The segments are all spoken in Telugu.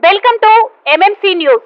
Welcome to MMC news.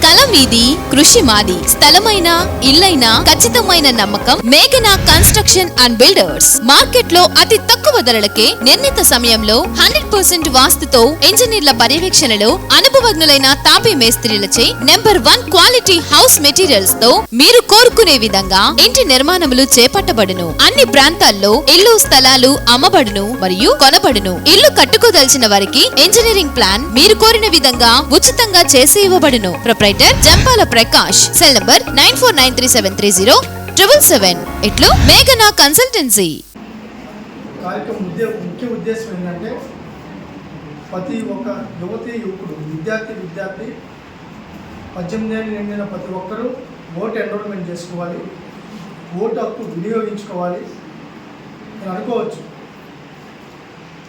కలం మీది, కృషి మాది. స్థలమైన, ఇల్లైనా ఖచ్చితమైన నమ్మకం మేఘనా కన్స్ట్రక్షన్ అండ్ బిల్డర్స్. మార్కెట్ లో అతి తక్కువ ధరలకే నిర్ణీత సమయంలో 100% వాస్తుతో ఇంజనీర్ల పర్యవేక్షణలో అనుభవజ్ఞులైన తాపీ మేస్త్రీలచే నెంబర్ 1 క్వాలిటీ హౌస్ మెటీరియల్స్ తో మీరు కోరుకునే విధంగా ఇంటి నిర్మాణములు చేపట్టబడును. అన్ని ప్రాంతాల్లో ఇల్లు స్థలాలు అమ్మబడును మరియు కొనబడును. ఇల్లు కట్టుకోదలిచిన వారికి ఇంజనీరింగ్ ప్లాన్ మీరు కోరిన విధంగా ఉచితంగా చేసి ఇవ్వబడును. Proprietor Jampala Prakash. Cell number 9493307777. ఇట్లు మేఘనా కన్సల్టెన్సీ. కార్యక్రమం ముఖ్య ఉద్దేశం ఏంటంటే ప్రతి ఒక్క యువకుడు విద్యార్థి 18 ఏళ్ళు నిండిన ప్రతి ఒక్కరూ ఓటు ఎన్రోల్మెంట్ చేసుకోవాలి, ఓటు హక్కు వినియోగించుకోవాలి అని అనుకోవచ్చు.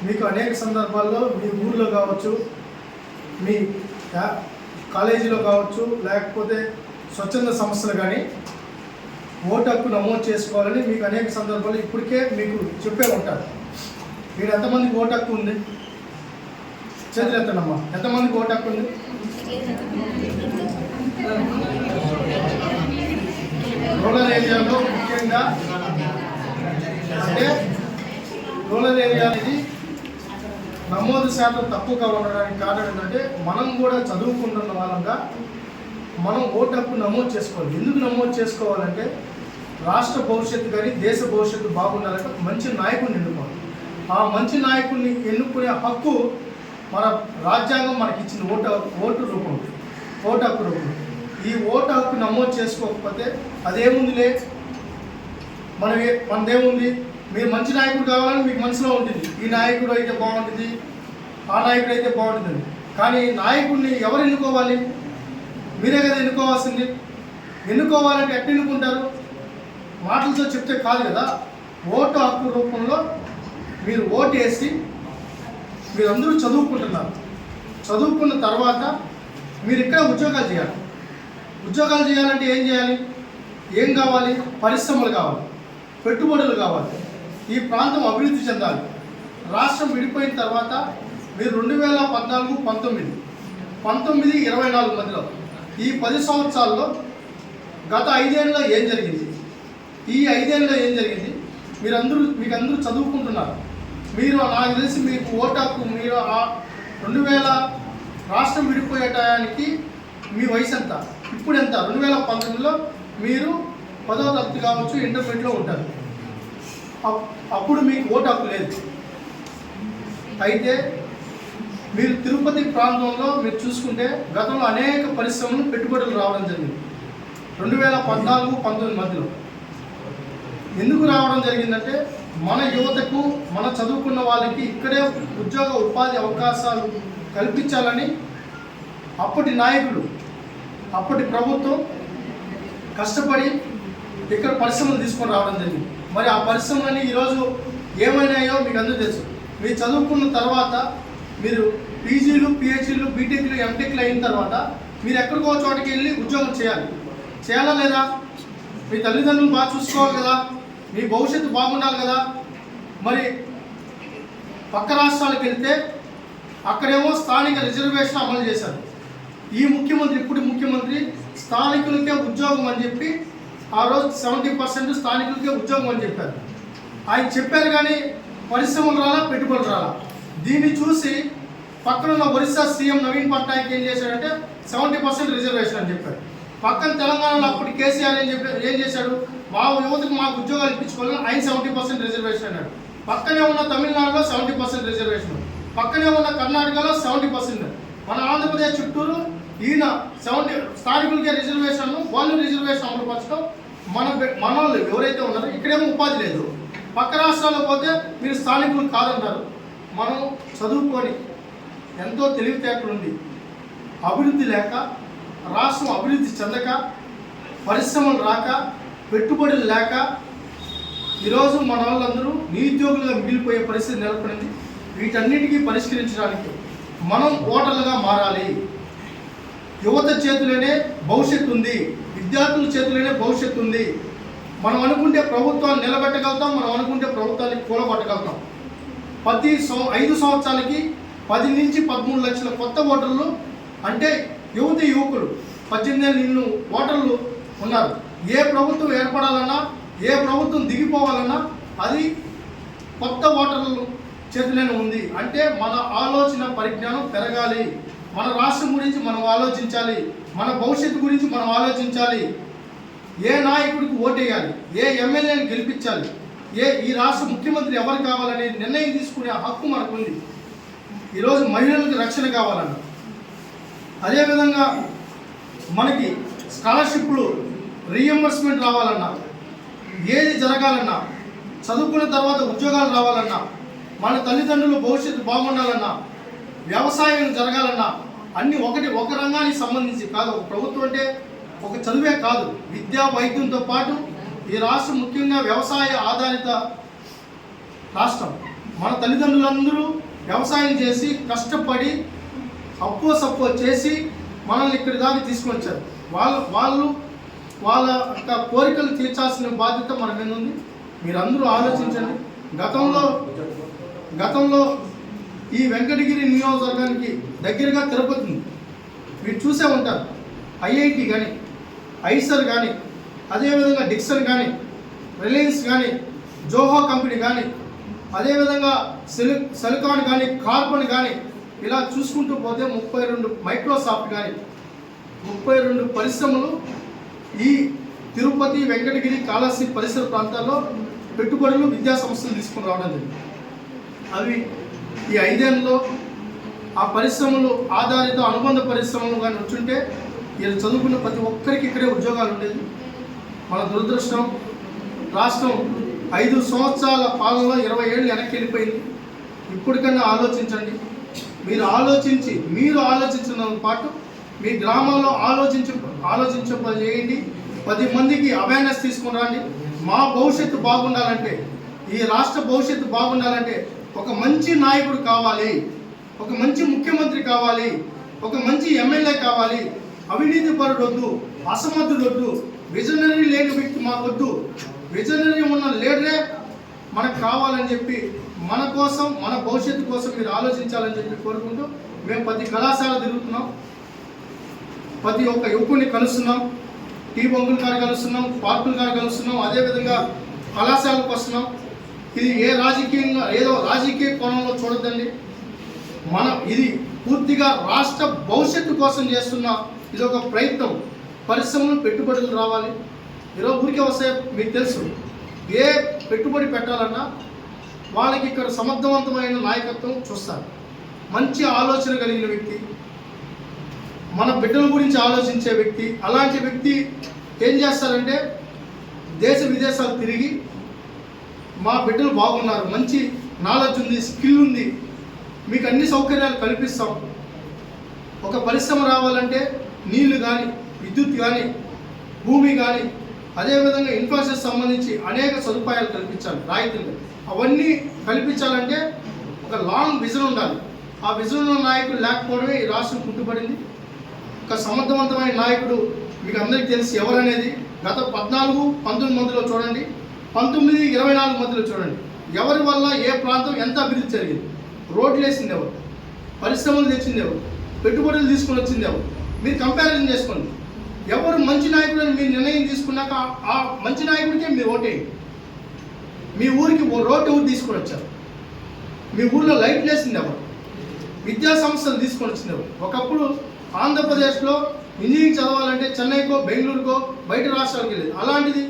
మీకు అనేక సందర్భాల్లో మీ ఊళ్ళో కావచ్చు, మీ కాలేజీలో కావచ్చు, లేకపోతే స్వచ్ఛంద సంస్థలు కానీ ఓటు హక్కు నమోదు చేసుకోవాలని మీకు అనేక సందర్భాలు ఇప్పటికే మీకు చెప్పే ఉంటారు. మీరు ఎంతమందికి ఓటు హక్కు ఉంది? చేతులు ఎత్తనమ్మా. ఎంతమందికి ఓటు హక్కు ఉంది? రూరల్ ఏరియాలో ముఖ్యంగా అంటే రూరల్ ఏరియా అనేది నమోదు శాతం తక్కువగా ఉండడానికి కారణం ఏంటంటే మనం కూడా చదువుకుంటున్న వాళ్ళంగా మనం ఓటు హక్కు నమోదు చేసుకోవాలి. ఎందుకు నమోదు చేసుకోవాలంటే రాష్ట్ర భవిష్యత్తు కానీ దేశ భవిష్యత్తు బాగుండాలంటే మంచి నాయకుడిని ఎన్నుకోవాలి. ఆ మంచి నాయకుడిని ఎన్నుకునే హక్కు మన రాజ్యాంగం మనకి ఇచ్చిన ఓటు హక్కు రూపంలో. ఈ ఓటు హక్కు నమోదు చేసుకోకపోతే అదేముందిలే, మనదేముంది, మీరు మంచి నాయకుడు కావాలని మీకు మనసులో ఉంటుంది, ఈ నాయకుడు అయితే బాగుంటుంది, ఆ నాయకుడు అయితే బాగుంటుంది. కానీ నాయకుడిని ఎవరు ఎన్నుకోవాలి? మీరే కదా ఎన్నుకోవాల్సింది. ఎన్నుకోవాలంటే ఎట్లా ఎన్నుకుంటారు? మాటలతో చెప్తే కాదు కదా. ఓటు హక్కు రూపంలో మీరు ఓటు వేసి మీరందరూ చదువుకుంటున్నారు. చదువుకున్న తర్వాత మీరు ఇక్కడ ఉద్యోగాలు చేయాలి. ఉద్యోగాలు చేయాలంటే ఏం చేయాలి? ఏం కావాలి? పరిశ్రమలు కావాలి, పెట్టుబడులు కావాలి, ఈ ప్రాంతం అభివృద్ధి చెందాలి. రాష్ట్రం విడిపోయిన తర్వాత మీరు 2014, 19, 24 మధ్యలో ఈ 10 సంవత్సరాల్లో గత 5 ఏళ్ళలో ఏం జరిగింది? ఈ 5 ఏళ్ళలో ఏం జరిగింది? మీకందరూ చదువుకుంటున్నారు. మీరు నాకు తెలిసి మీకు ఓటు హక్కు మీరు 2000 రాష్ట్రం విడిపోయే టయానికి మీ వయసు ఎంత? ఇప్పుడు ఎంత? 2019లో మీరు 10వ తరగతి కావచ్చు, ఇంటర్మీడియట్లో ఉంటారు. అప్పుడు మీకు ఓటు హక్కు లేదు. అయితే మీరు తిరుపతి ప్రాంతంలో మీరు చూసుకుంటే గతంలో అనేక పరిశ్రమలు పెట్టుబడులు రావడం జరిగింది 2014, 19 మధ్యలో. ఎందుకు రావడం జరిగిందంటే మన యువతకు, మన చదువుకున్న వాళ్ళకి ఇక్కడే ఉద్యోగ ఉపాధి అవకాశాలు కల్పించాలని అప్పటి నాయకులు, అప్పటి ప్రభుత్వం కష్టపడి ఇక్కడ పరిశ్రమలు తీసుకొని రావడం జరిగింది. మరి ఆ పరిశ్రమలని ఈరోజు ఏమైనాయో మీకు అందరూ తెలుసు. మీరు చదువుకున్న తర్వాత మీరు పీజీలు, పిహెచ్డీలు, బీటెక్లు, ఎంటెక్లు అయిన తర్వాత మీరు ఎక్కడికో చోటకి వెళ్ళి ఉద్యోగం చేయాలా లేదా? మీ తల్లిదండ్రులు బాగా చూసుకోవాలి కదా, మీ భవిష్యత్తు బాగుండాలి కదా. మరి పక్క రాష్ట్రాలకు వెళ్తే అక్కడేమో స్థానిక రిజర్వేషన్ అమలు చేశారు. ఇప్పుడు ముఖ్యమంత్రి స్థానికులకే ఉద్యోగం అని చెప్పి ఆ రోజు 70% స్థానికులకే ఉద్యోగం అని చెప్పారు. ఆయన చెప్పారు కానీ పరిశ్రమలు రాలా, పెట్టుబడులు రాలా. దీన్ని చూసి పక్కన ఉన్న ఒరిస్సా సీఎం నవీన్ పట్నాయక్ ఏం చేశాడంటే 70% రిజర్వేషన్ అని చెప్పారు. పక్కన తెలంగాణలో అప్పుడు కేసీఆర్ ఏం చేశాడు? మా యువతకు మాకు ఉద్యోగాలు ఇప్పించుకోవాలని ఆయన 70% రిజర్వేషన్ అన్నాడు. పక్కనే ఉన్న తమిళనాడులో 70% రిజర్వేషన్, పక్కనే ఉన్న కర్ణాటకలో 70%. మన ఆంధ్రప్రదేశ్ చుట్టూరు ఈయన 70 స్థానికులకే రిజర్వేషన్, వాళ్ళు రిజర్వేషన్ అమలుపరచడం. మన వాళ్ళు ఎవరైతే ఉన్నారో ఇక్కడేమో ఉపాధి లేదు. పక్క రాష్ట్రాల్లో పోతే మీరు స్థానికులు కాదంటారు. మనం చదువుకొని ఎంతో తెలివితేటలుంది, అభివృద్ధి లేక రాష్ట్రం అభివృద్ధి చెందక, పరిశ్రమలు రాక, పెట్టుబడులు లేక ఈరోజు మన వాళ్ళందరూ నిరుద్యోగులుగా మిగిలిపోయే పరిస్థితి నెలకొనింది. వీటన్నిటికీ పరిష్కరించడానికి మనం ఓటర్లుగా మారాలి. యువత చేతిలోనే భవిష్యత్తు ఉంది, విద్యార్థుల చేతిలోనే భవిష్యత్తు ఉంది. మనం అనుకుంటే ప్రభుత్వాన్ని నిలబెట్టగలుగుతాం, మనం అనుకుంటే ప్రభుత్వాన్ని కూలగొట్టగలుగుతాం. ప్రతి 5 సంవత్సరాలకి 10 నుంచి 13 లక్షల కొత్త ఓటర్లు, అంటే యువకులు 18 ఏళ్ళ నిన్ను ఓటర్లు ఉన్నారు. ఏ ప్రభుత్వం ఏర్పడాలన్నా, ఏ ప్రభుత్వం దిగిపోవాలన్నా అది కొత్త ఓటర్లు చేతిలోనే ఉంది. అంటే మన ఆలోచన పరిజ్ఞానం పెరగాలి, మన రాష్ట్రం గురించి మనం ఆలోచించాలి, మన భవిష్యత్తు గురించి మనం ఆలోచించాలి. ఏ నాయకుడికి ఓటేయాలి, ఏ ఎమ్మెల్యేని గెలిపించాలి, ఈ రాష్ట్ర ముఖ్యమంత్రి ఎవరు కావాలనే నిర్ణయం తీసుకునే హక్కు మనకుంది. ఈరోజు మహిళలకు రక్షణ కావాలన్నా, అదేవిధంగా మనకి స్కాలర్షిప్లు రీఎంబర్స్మెంట్ రావాలన్నా, ఏది జరగాలన్నా, చదువుకున్న తర్వాత ఉద్యోగాలు రావాలన్నా, మన తల్లిదండ్రుల భవిష్యత్తు బాగుండాలన్నా, వ్యవసాయం జరగాలన్నా, అన్నీ ఒక రంగానికి సంబంధించి కాదు. ఒక ప్రభుత్వం అంటే ఒక చదువే కాదు, విద్యా వైద్యంతో పాటు ఈ రాష్ట్రం ముఖ్యంగా వ్యవసాయ ఆధారిత రాష్ట్రం. మన తల్లిదండ్రులందరూ వ్యవసాయం చేసి కష్టపడి అప్పో సప్పో చేసి మనల్ని ఇక్కడి దాకా తీసుకొని వచ్చారు. వాళ్ళ యొక్క కోరికలు తీర్చాల్సిన బాధ్యత మన మీద ఉంది. మీరందరూ ఆలోచించండి. గతంలో ఈ వెంకటగిరి నియోజకవర్గానికి దగ్గరగా తిరుపతి ఉంది. మీరు చూసే ఉంటారు. ఐఐటి కానీ, ఐసర్ కానీ, అదేవిధంగా డిక్సన్ కానీ, రిలయన్స్ కానీ, జోహో కంపెనీ కానీ, అదేవిధంగా సెలికాన్ కానీ, కార్బన్ కానీ, ఇలా చూసుకుంటూ పోతే 32 మైక్రోసాఫ్ట్ కానీ 32 పరిశ్రమలు ఈ తిరుపతి, వెంకటగిరి, కాళహస్తి పరిసర ప్రాంతాల్లో పెట్టుబడులు, విద్యా సంస్థలు తీసుకుని రావడం జరిగింది. అవి ఈ 5 ఏళ్ళలో ఆ పరిశ్రమలు ఆధారిత అనుబంధ పరిశ్రమలు కానీ వచ్చుంటే వీళ్ళు చదువుకున్న ప్రతి ఒక్కరికి ఇక్కడే ఉద్యోగాలు ఉండేది. మన దురదృష్టం, రాష్ట్రం 5 సంవత్సరాల పాలనలో 20 ఏళ్ళు వెనక్కి వెళ్ళిపోయింది. ఇప్పటికన్నా ఆలోచించండి. మీరు ఆలోచించడంతో పాటు మీ గ్రామాల్లో ఆలోచించేయండి. 10 మందికి అవేర్నెస్ తీసుకుని రండి. మా భవిష్యత్తు బాగుండాలంటే, ఈ రాష్ట్ర భవిష్యత్తు బాగుండాలంటే ఒక మంచి నాయకుడు కావాలి, ఒక మంచి ముఖ్యమంత్రి కావాలి, ఒక మంచి ఎమ్మెల్యే కావాలి. అవినీతి పరుడు వద్దు, అసమర్థుడు వద్దు, విజనరీ లేని వ్యక్తి మాకు వద్దు. విజనరీ ఉన్న లీడరే మనకు కావాలని చెప్పి మన కోసం, మన భవిష్యత్తు కోసం మీరు ఆలోచించాలని చెప్పి కోరుకుంటూ మేము ప్రతి కళాశాల తిరుగుతున్నాం, ప్రతి ఒక్క యువకుడిని కలుస్తున్నాం, టీ బంకుల కాడ కలుస్తున్నాం, పార్కుల కాడ కలుస్తున్నాం, అదేవిధంగా కళాశాలకు వస్తున్నాం. ఇది ఏదో రాజకీయ కోణంలో చూడొద్దండి. ఇది పూర్తిగా రాష్ట్ర భవిష్యత్తు కోసం చేస్తున్న ఇది ఒక ప్రయత్నం. పరిశ్రమలు, పెట్టుబడులు రావాలి. ఈరోజు ఊరికే వస్తే మీకు తెలుసు, ఏ పెట్టుబడి పెట్టాలన్నా వాళ్ళకి ఇక్కడ సమర్థవంతమైన నాయకత్వం చూస్తారు. మంచి ఆలోచన కలిగిన వ్యక్తి, మన బిడ్డల గురించి ఆలోచించే వ్యక్తి. అలాంటి వ్యక్తి ఏం చేస్తారంటే దేశ విదేశాలు తిరిగి మా బిడ్డలు బాగున్నారు, మంచి నాలెడ్జ్ ఉంది, స్కిల్ ఉంది, మీకు అన్ని సౌకర్యాలు కల్పిస్తాం. ఒక పరిశ్రమ రావాలంటే నీళ్లు కానీ, విద్యుత్ కానీ, భూమి కానీ, అదేవిధంగా ఇన్ఫ్రాస్ట్రక్చర్ సంబంధించి అనేక సదుపాయాలు కల్పించాలి, రాయితీలు. అవన్నీ కల్పించాలంటే ఒక లాంగ్ విజన్ ఉండాలి. ఆ విజన్ ఉన్న నాయకుడు లేకపోవడమే ఈ రాష్ట్రం కుంటుపడింది. ఒక సమర్థవంతమైన నాయకుడు మీకు అందరికీ తెలిసి ఎవరనేది గత 14-19 మధ్యలో చూడండి, 19-24 మధ్యలో చూడండి. ఎవరి వల్ల ఏ ప్రాంతం ఎంత అభివృద్ధి జరిగింది, రోడ్లు వేసింది ఎవరు, పరిశ్రమలు తెచ్చింది ఎవరు, పెట్టుబడులు తీసుకొని వచ్చింది ఎవరు, మీరు కంపారిజన్ చేసుకోండి. ఎవరు మంచి నాయకుడు అని మీరు నిర్ణయం తీసుకున్నాక ఆ మంచి నాయకుడికే మీరు ఓటేయండి. మీ ఊరికి రోడ్డు ఎవరు తీసుకొని వచ్చారు, మీ ఊళ్ళో లైట్లు వేసింది ఎవరు, విద్యా సంస్థలు తీసుకొని వచ్చింది ఎవరు. ఒకప్పుడు ఆంధ్రప్రదేశ్లో ఇంజనీరింగ్ చదవాలంటే చెన్నైకో, బెంగళూరుకో, బయట రాష్ట్రాలకు వెళ్ళేది. అలాంటిది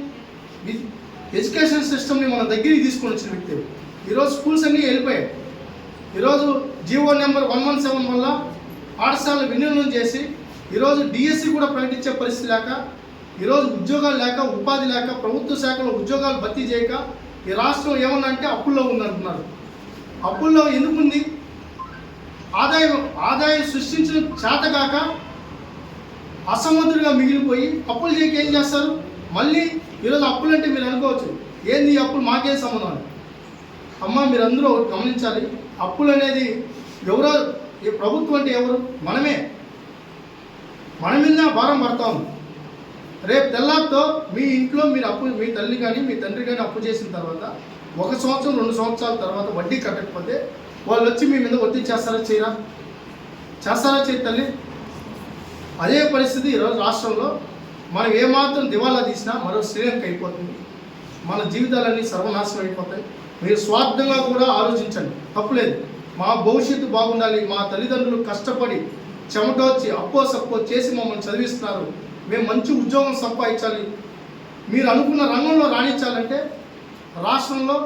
ఎడ్యుకేషన్ సిస్టమ్ని మన దగ్గరికి తీసుకొని వచ్చిన వ్యక్తి. ఈరోజు స్కూల్స్ అన్నీ వెళ్ళిపోయాయి. ఈరోజు జీవో నెంబర్ 117 వల్ల పాఠశాలను వినియోగం చేసి ఈరోజు డిఎస్సి కూడా ప్రకటించే పరిస్థితి లేక, ఈరోజు ఉద్యోగాలు లేక, ఉపాధి లేక, ప్రభుత్వ శాఖలో ఉద్యోగాలు భర్తీ చేయక ఈ రాష్ట్రం ఏమన్నా అంటే అప్పుల్లో ఉందంటున్నారు. అప్పుల్లో ఎందుకుంది? ఆదాయం సృష్టించిన చేతగాక అసమర్థుడిగా మిగిలిపోయి అప్పులు చేయక ఏం చేస్తారు? మళ్ళీ ఈరోజు అప్పులు అంటే మీరు అనుకోవచ్చు, ఏంది ఈ అప్పులు మాకేం సంబంధం అని. అమ్మ మీరందరూ గమనించాలి, అప్పులు అనేది ఎవరో, ఈ ప్రభుత్వం అంటే ఎవరు? మనమే. మన మీద భారం పడతా ఉంది. రేపు తెల్లారితో మీ ఇంట్లో మీరు అప్పు, మీ తల్లి కానీ మీ తండ్రి కానీ అప్పు చేసిన తర్వాత 1 సంవత్సరం 2 సంవత్సరాల తర్వాత వడ్డీ కట్టకపోతే వాళ్ళు వచ్చి మీ మీద ఒత్తిడి చేస్తారా చేయరా? చేస్తారా చేయి తల్లి? అదే పరిస్థితి ఈరోజు రాష్ట్రంలో. మనం ఏమాత్రం దివాలా తీసినా మరో శ్రీలంక అయిపోతుంది, మన జీవితాలన్నీ సర్వనాశనం అయిపోతాయి. మీరు స్వార్థంగా కూడా ఆలోచించండి, తప్పులేదు. మా భవిష్యత్తు బాగుండాలి, మా తల్లిదండ్రులు కష్టపడి చెమటొచ్చి అప్పో సప్పో చేసి మమ్మల్ని చదివిస్తున్నారు, మేము మంచి ఉద్యోగం సంపాదించాలి, మీరు అనుకున్న రంగంలో రాణించాలంటే రాష్ట్రంలో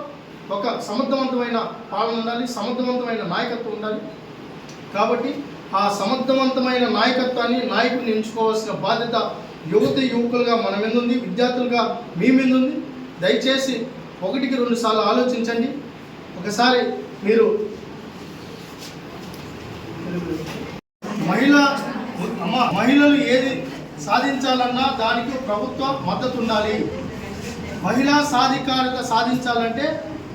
ఒక సమర్థవంతమైన పాలన ఉండాలి, సమర్థవంతమైన నాయకత్వం ఉండాలి. కాబట్టి ఆ సమర్థవంతమైన నాయకత్వాన్ని, నాయకుడిని ఎంచుకోవాల్సిన బాధ్యత యువకులుగా మన మీద ఉంది, విద్యార్థులుగా మీ మీద ఉంది. దయచేసి 1కి 2 సార్లు ఆలోచించండి. ఒకసారి మీరు మహిళలు ఏది సాధించాలన్నా దానికి ప్రభుత్వ మద్దతు ఉండాలి. మహిళా సాధికారత సాధించాలంటే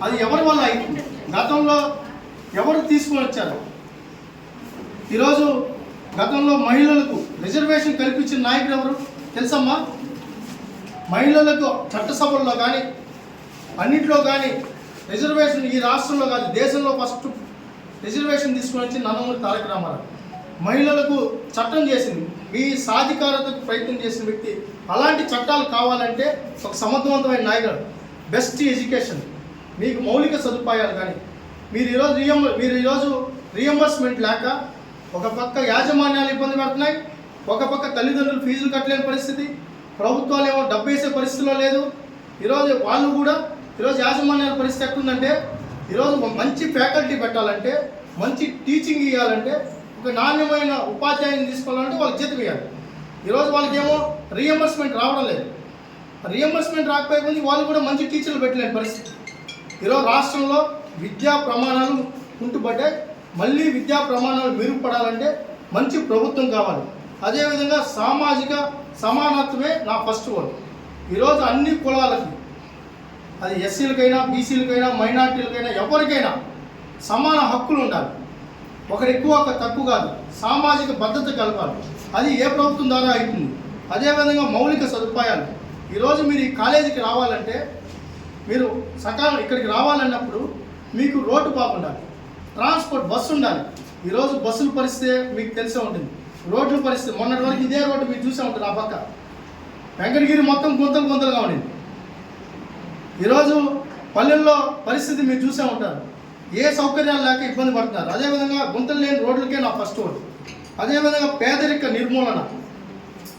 అది ఎవరి వల్ల అయింది? గతంలో ఎవరు తీసుకొని వచ్చారు? ఈరోజు గతంలో మహిళలకు రిజర్వేషన్ కల్పించిన నాయకుడు ఎవరు తెలుసమ్మా? మహిళలకు చట్టసభల్లో కానీ అన్నింటిలో కానీ రిజర్వేషన్ ఈ రాష్ట్రంలో కాదు దేశంలో ఫస్ట్ రిజర్వేషన్ తీసుకొని వచ్చి నందమూరి తారక రామారావు మహిళలకు చట్టం చేసింది. మీ సాధికారతకు ప్రయత్నం చేసిన వ్యక్తి. అలాంటి చట్టాలు కావాలంటే ఒక సమర్థవంతమైన నాయకుడు, బెస్ట్ ఎడ్యుకేషన్, మీకు మౌలిక సదుపాయాలు కానీ మీరు ఈరోజు రియంబర్స్మెంట్ లేక ఒక పక్క యాజమాన్యాలు ఇబ్బంది పడుతున్నాయి, ఒక పక్క తల్లిదండ్రులు ఫీజులు కట్టలేని పరిస్థితి, ప్రభుత్వాలు ఏమో డబ్బు వేసే పరిస్థితిలో లేదు. ఈరోజు వాళ్ళు కూడా ఈరోజు యాజమాన్యాల పరిస్థితి ఎట్లుందంటే ఈరోజు మంచి ఫ్యాకల్టీ పెట్టాలంటే, మంచి టీచింగ్ ఇవ్వాలంటే, ఒక నాణ్యమైన ఉపాధ్యాయుని తీసుకోవాలంటే వాళ్ళకి జీతం ఇవ్వాలి. ఈరోజు వాళ్ళకేమో రియంబర్స్మెంట్ రావడం లేదు. రియంబర్స్మెంట్ రాకపోయింది, వాళ్ళు కూడా మంచి టీచర్లు పెట్టలేని పరిస్థితి. ఈరోజు రాష్ట్రంలో విద్యా ప్రమాణాలు కుంటుపడ్డాయి. మళ్ళీ విద్యా ప్రమాణాలు మెరుగుపడాలంటే మంచి ప్రభుత్వం కావాలి. అదేవిధంగా సామాజిక సమానత్వమే నా ఫస్ట్ ఓటు. ఈరోజు అన్ని కులాలకి, అది ఎస్సీలకైనా బీసీలకైనా మైనార్టీలకైనా ఎవరికైనా సమాన హక్కులు ఉండాలి. ఒకరు ఎక్కువ ఒక తక్కువ కాదు, సామాజిక భద్రత కలపాలి. అది ఏ ప్రభుత్వం ద్వారా అవుతుంది. అదేవిధంగా మౌలిక సదుపాయాలు. ఈరోజు మీరు ఈ కాలేజీకి రావాలంటే, మీరు సకాలం ఇక్కడికి రావాలన్నప్పుడు మీకు రోడ్డు బాగుండాలి, ట్రాన్స్పోర్ట్ బస్సు ఉండాలి. ఈరోజు బస్సుల పరిస్థితి మీకు తెలిసే ఉంటుంది, రోడ్ల పరిస్థితి. మొన్నటి వరకు ఇదే రోడ్డు మీరు చూసే ఉంటుంది. ఆ పక్క వెంకటగిరి మొత్తం గుంతలుగా ఉండింది. ఈరోజు పల్లెల్లో పరిస్థితి మీరు చూసే ఉంటారు, ఏ సౌకర్యాలు లేక ఇబ్బంది పడుతున్నారు. అదేవిధంగా గుంతలు లేని రోడ్లకే నా ఫస్ట్ ఓటు. అదేవిధంగా పేదరిక నిర్మూలన.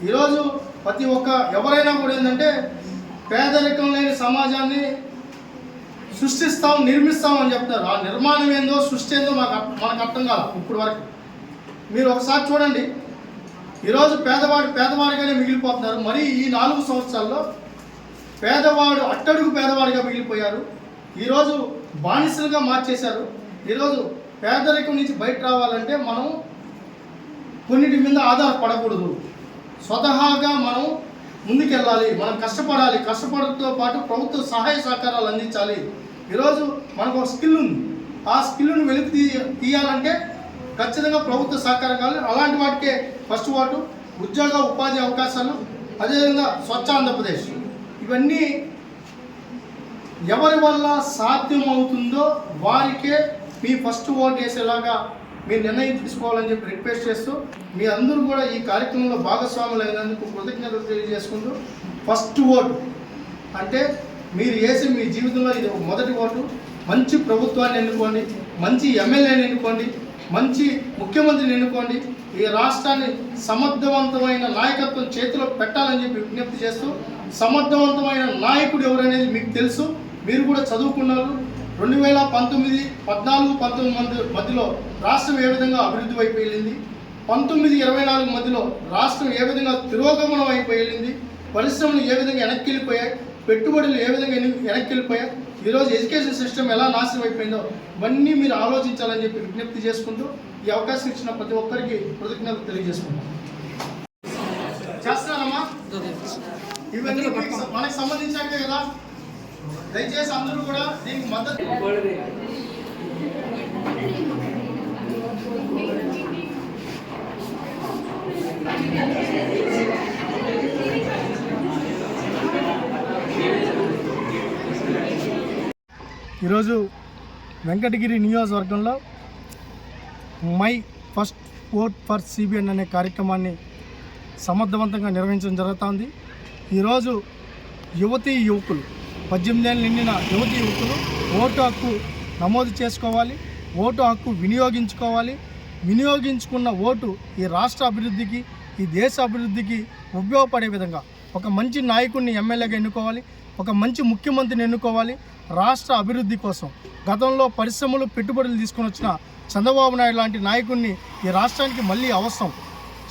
ఈరోజు ప్రతి ఒక్క ఎవరైనా కూడా ఏంటంటే పేదరికం లేని సమాజాన్ని సృష్టిస్తాం, నిర్మిస్తాం అని చెప్తారు. ఆ నిర్మాణం ఏందో, సృష్టి ఏందో మనకు అర్థం కాదు ఇప్పుడు వరకు. మీరు ఒకసారి చూడండి, ఈరోజు పేదవాడిగానే మిగిలిపోతున్నారు. మరి ఈ 4 సంవత్సరాల్లో పేదవాడు అట్టడుగు పేదవాడిగా మిగిలిపోయారు. ఈరోజు బానిసలుగా మార్చేశారు. ఈరోజు పేదరికం నుంచి బయట రావాలంటే మనం కొన్నిటి మీద ఆధారపడకూడదు, స్వతహాగా మనం ముందుకెళ్ళాలి, మనం కష్టపడాలి. కష్టపడటంతో పాటు ప్రభుత్వ సహాయ సహకారాలు అందించాలి. ఈరోజు మనకు ఒక స్కిల్ ఉంది, ఆ స్కిల్ను వెలికి తీయాలంటే ఖచ్చితంగా ప్రభుత్వ సహకారం కావాలి. అలాంటి వాటికే ఫస్ట్ ఓటు. ఉద్యోగ ఉపాధి అవకాశాలు, అదేవిధంగా స్వచ్ఛ ఆంధ్రప్రదేశ్, ఇవన్నీ ఎవరి వల్ల సాధ్యమవుతుందో వారికే మీ ఫస్ట్ ఓటు వేసేలాగా మీరు నిర్ణయం తీసుకోవాలని చెప్పి రిక్వెస్ట్ చేస్తూ, మీ అందరూ కూడా ఈ కార్యక్రమంలో భాగస్వాములు అయినందుకు కృతజ్ఞతలు తెలియజేసుకుంటూ, ఫస్ట్ ఓటు అంటే మీరు వేసి మీ జీవితంలో ఇది మొదటి ఓటు. మంచి ప్రభుత్వాన్ని ఎన్నుకోండి, మంచి ఎమ్మెల్యేని ఎన్నుకోండి, మంచి ముఖ్యమంత్రిని ఎన్నుకోండి. ఈ రాష్ట్రాన్ని సమర్థవంతమైన నాయకత్వం చేతిలో పెట్టాలని చెప్పి విజ్ఞప్తి చేస్తూ, సమర్థవంతమైన నాయకుడు ఎవరనేది మీకు తెలుసు, మీరు కూడా చదువుకున్నారు. 2019, 14, 19 మధ్యలో రాష్ట్రం ఏ విధంగా అభివృద్ధి వైపు వెళ్ళింది, 19, 24 మధ్యలో రాష్ట్రం ఏ విధంగా తిరోగమనం అయిపోయి వెళ్ళింది, పరిశ్రమలు ఏ విధంగా వెనక్కి వెళ్ళిపోయాయి, పెట్టుబడులు ఏ విధంగా వెనక్కి వెళ్ళిపోయాయి, ఈరోజు ఎడ్యుకేషన్ సిస్టమ్ ఎలా నాశనం అయిపోయిందో ఇవన్నీ మీరు ఆలోచించాలని చెప్పి విజ్ఞప్తి చేసుకుంటూ ఈ అవకాశం ఇచ్చిన ప్రతి ఒక్కరికి కృతజ్ఞతలు తెలియజేసుకుంటాం. ఇవన్నీ మనకు సంబంధించాకే కదా. దయచేసి అందరూ కూడా దీనికి మద్దతు. ఈరోజు వెంకటగిరి నియోజకవర్గంలో my first vote for CBN అనే కార్యక్రమాన్ని సమర్థవంతంగా నిర్వహించడం జరుగుతుంది. ఈరోజు యువతీ యువకులు 18 ఏళ్ళు నిండిన యువతీ యువకులు ఓటు హక్కు నమోదు చేసుకోవాలి, ఓటు హక్కు వినియోగించుకోవాలి. వినియోగించుకున్న ఓటు ఈ రాష్ట్ర అభివృద్ధికి, ఈ దేశ అభివృద్ధికి ఉపయోగపడే విధంగా ఒక మంచి నాయకుడిని ఎమ్మెల్యేగా ఎన్నుకోవాలి, ఒక మంచి ముఖ్యమంత్రిని ఎన్నుకోవాలి. రాష్ట్ర అభివృద్ధి కోసం గతంలో పరిశ్రమలు పెట్టుబడులు తీసుకొని వచ్చిన చంద్రబాబు నాయుడు లాంటి నాయకుడిని ఈ రాష్ట్రానికి మళ్ళీ అవసరం.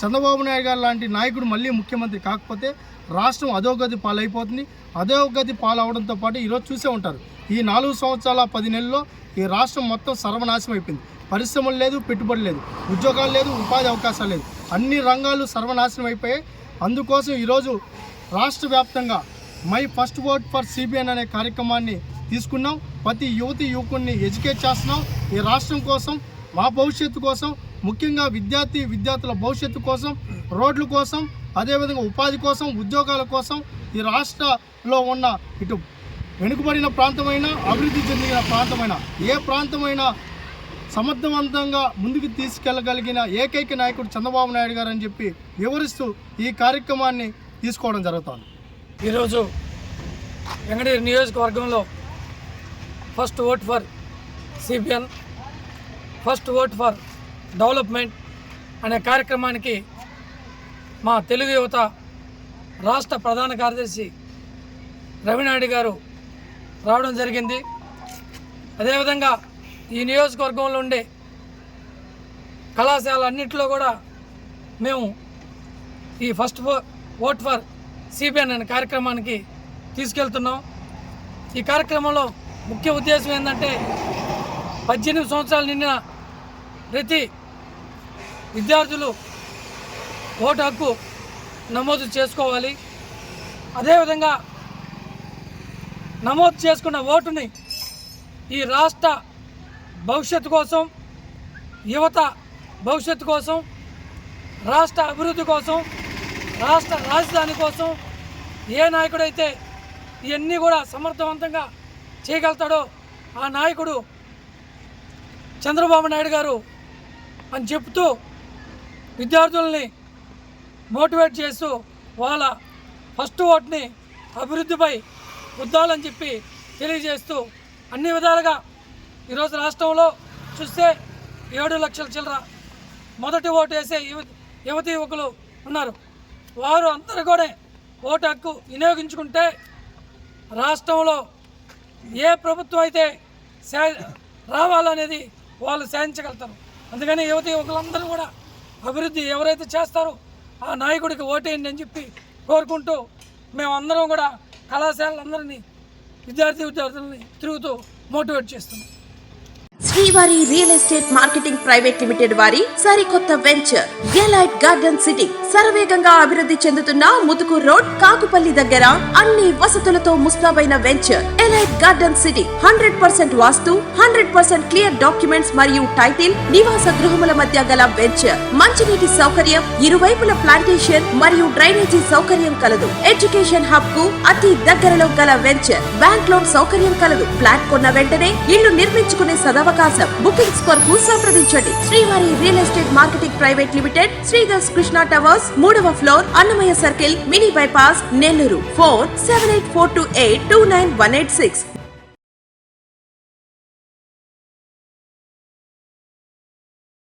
చంద్రబాబు నాయుడు గారు లాంటి నాయకుడు మళ్ళీ ముఖ్యమంత్రి కాకపోతే రాష్ట్రం అధోగతి పాలైపోతుంది. అధోగతి పాలవడంతో పాటు ఈరోజు చూసే ఉంటారు, ఈ 4 సంవత్సరాల 10 నెలల్లో ఈ రాష్ట్రం మొత్తం సర్వనాశనం అయిపోయింది. పరిశ్రమలు లేదు, పెట్టుబడి లేదు, ఉద్యోగాలు లేదు, ఉపాధి అవకాశాలు లేదు, అన్ని రంగాలు సర్వనాశనం అయిపోయాయి. అందుకోసం ఈరోజు రాష్ట్ర వ్యాప్తంగా my first vote for CBN అనే కార్యక్రమాన్ని తీసుకున్నాం. ప్రతి యువతి యువకుడిని ఎడ్యుకేట్ చేస్తున్నాం. ఈ రాష్ట్రం కోసం, మా భవిష్యత్తు కోసం, ముఖ్యంగా విద్యార్థుల భవిష్యత్తు కోసం, రోడ్ల కోసం, అదేవిధంగా ఉపాధి కోసం, ఉద్యోగాల కోసం ఈ రాష్ట్రంలో ఉన్న ఇటు వెనుకబడిన ప్రాంతమైన, అభివృద్ధి చెందిన ప్రాంతమైన, ఏ ప్రాంతమైనా సమర్థవంతంగా ముందుకు తీసుకెళ్లగలిగిన ఏకైక నాయకుడు చంద్రబాబు నాయుడు గారు అని చెప్పి వివరిస్తూ ఈ కార్యక్రమాన్ని తీసుకోవడం జరుగుతుంది. ఈరోజు వెంకటగిరి నియోజకవర్గంలో first vote for CBN, first vote for development అనే కార్యక్రమానికి మా తెలుగు యువత రాష్ట్ర ప్రధాన కార్యదర్శి రవినాయుడు గారు రావడం జరిగింది. అదేవిధంగా ఈ నియోజకవర్గంలో ఉండే కళాశాలన్నింటిలో కూడా మేము ఈ ఫస్ట్ ఓట్ ఫర్ సిబిఎన్ అనే కార్యక్రమానికి తీసుకెళ్తున్నాం. ఈ కార్యక్రమంలో ముఖ్య ఉద్దేశం ఏంటంటే 18 సంవత్సరాలు నిండిన ప్రతి విద్యార్థులు ఓటు హక్కు నమోదు చేసుకోవాలి. అదేవిధంగా నమోదు చేసుకున్న ఓటుని ఈ రాష్ట్ర భవిష్యత్తు కోసం, యువత భవిష్యత్తు కోసం, రాష్ట్ర అభివృద్ధి కోసం, రాష్ట్ర రాజధాని కోసం ఏ నాయకుడైతే ఇవన్నీ కూడా సమర్థవంతంగా చేయగలుగుతాడో ఆ నాయకుడు చంద్రబాబు నాయుడు గారు అని చెప్తూ విద్యార్థుల్ని మోటివేట్ చేస్తూ వాళ్ళ ఫస్ట్ ఓట్ని అభివృద్ధిపై ఉద్దాలని చెప్పి తెలియజేస్తూ అన్ని విధాలుగా ఈరోజు రాష్ట్రంలో చూస్తే 7 లక్షల చిల్లర మొదటి ఓటు వేసే యువతీ యువకులు ఉన్నారు. వారు అందరూ కూడా ఓటు హక్కు వినియోగించుకుంటే రాష్ట్రంలో ఏ ప్రభుత్వం అయితే రావాలనేది వాళ్ళు సాధించగలుగుతారు. అందుకని యువతీ యువకులందరూ కూడా అభివృద్ధి ఎవరైతే చేస్తారో ఆ నాయకుడికి ఓటేయండి అని చెప్పి కోరుకుంటూ మేమందరం కూడా కళాశాలందరినీ విద్యార్థులని తిరుగుతూ మోటివేట్ చేస్తున్నాం. శ్రీవారి real estate marketing private limited వారి సరికొత్త వెంచర్ ఎలైట్ గార్డెన్ సిటీ శరవేగంగా అభివృద్ధి చెందుతున్న ముతుకూర్ రోడ్, కాకుపల్లి దగ్గర అన్ని వసతులతో ముస్తాబైన వెంచర్ ఎలైట్ గార్డెన్ సిటీ 100% వాస్తు, 100% క్లియర్ డాక్యుమెంట్స్ మరియు టైటిల్, నివాస గృహముల మధ్య గల వెంచర్. మంచినీటి సౌకర్యం, ఇరువైపుల ప్లాంటేషన్ మరియు డ్రైనేజీ సౌకర్యం కలదు. ఎడ్యుకేషన్ హబ్ కు అతి దగ్గరలో గల వెంచర్. బ్యాంక్ లోన్ సౌకర్యం కలదు. ఫ్లాట్ కొన్న వెంటనే ఇల్లు నిర్మించుకునే సదవకాశం. బుకింగ్స్ కొరకు సంప్రదించండి. శ్రీవారి real estate marketing private limited, Sridhar's Krishna towers, 3వ floor, Annamayya circle, mini bypass, Nellore. Phone 7842829186.